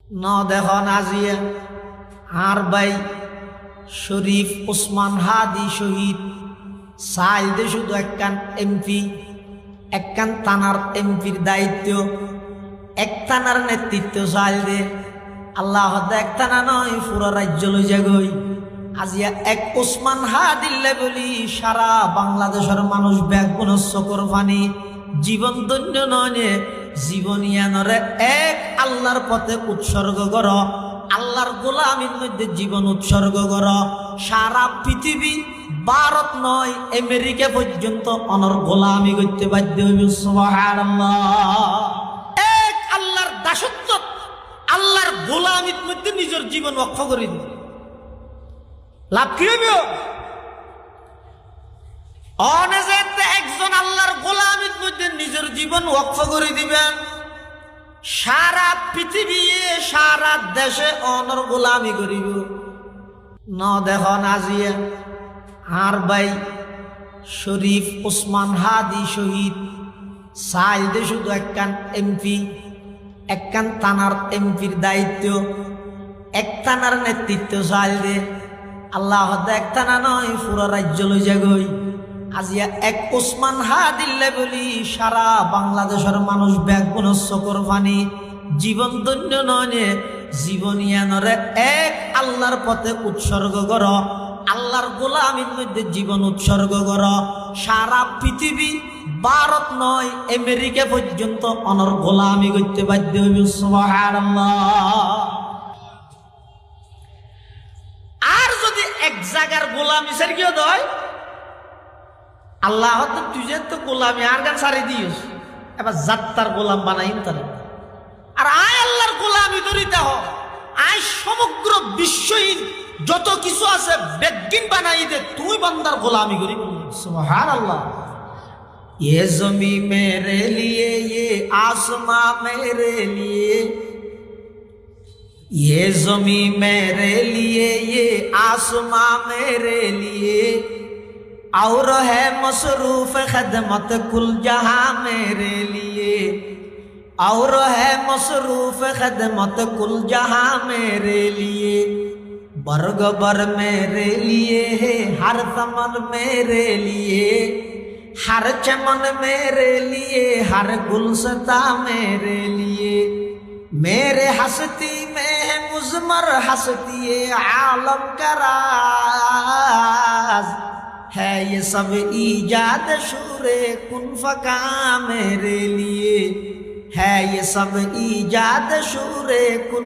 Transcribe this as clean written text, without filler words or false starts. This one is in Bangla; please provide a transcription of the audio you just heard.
ন দেখো নাজিয়া আর ভাই শরীফ ওসমান হাদি শহীদ সাইল দে শুধু একখান এমপি একখান থানার এমপির দায়িত্ব এক থানার নেতৃত্ব সাইল দে আল্লাহ এক থানা নয় পুরো রাজ্য লই যাগই আজিয়া এক ওসমান হাদিল্লে বলি সারা বাংলাদেশের মানুষ ব্যাগুনস্য কোরবানি জীবন ধন্য নয় জীবনিয়ানরে এক আল্লাহর পথে উৎসর্গ কর আল্লাহর গোলামির মধ্যে জীবন উৎসর্গ কর সারা পৃথিবী ভারত নয় আমেরিকা পর্যন্ত অনর গোলামি করতে বাধ্য হইবে সুবহানাল্লাহ। এক আল্লাহর দাসত্ব আল্লাহর গোলামির মধ্যে নিজের জীবন রক্ষা করে দিবে লাভ কি হইবে অনেজেতে একজন আল্লাহর গোলামির মধ্যে নিজের জীবন ওয়াকফ করে দিবেন সারা পৃথিবী সারা দেশে অনর গোলামি করিব ন দেখো নাজিয়া আর ভাই শরীফ ওসমান হাদি শহীদ সাইল দে শুধু একখান এমপি একখান থানার এমপির দায়িত্ব এক থানার নেতৃত্ব সাইল দে আল্লাহ এক থানা নয় পুরো রাজ্য লই যাগই আজিয়া এক ওসমান হাদিল্লে বলি সারা বাংলাদেশের মানুষ ব্যাগুনস্য কোরবানি জীবন ধন্য নয় জীবনিয়ানরে এক আল্লাহর পথে উৎসর্গ কর আল্লাহর গোলামির মধ্যে জীবন উৎসর্গ কর সারা পৃথিবী ভারত নয় আমেরিকা পর্যন্ত অনর গোলামি করতে বাধ্য হইবে সুবহানাল্লাহ। আর যদি এক জায়গার গোলামি সারিয়ে দেয় আল্লাহ তো তুই তো গোলামি আর গান সারি দিস এবার যাত্রার গোলাম বানাইম তাহলে আর আয় আল্লাহর গোলামি ধরিতে হ আয় সমগ্র বিশ্বহীন যত কিছু আছে বেগিন বানাই দে তুই বান্দার গোলামি করি সুবহানাল্লাহ। ये ज़मी मेरे लिए ये आसमां मेरे लिए ये ज़मी मेरे लिए ये आसमां मेरे लिए और है मसरूफ खदमत कुल जहां मेरे लिए और है मसरूफ खदमत कुल जहां मेरे लिए बर्ग बर मेरे लिए है हर समन मेरे लिए हर चमन मेरे लिए हर गुलसता मेरे लिए मेरे हस्ती में है मुज़मर हस्ती आलम का राज है ये सब ईजाद शूरे कुन फका मेरे लिए है ये सब ईजाद शूरे कुन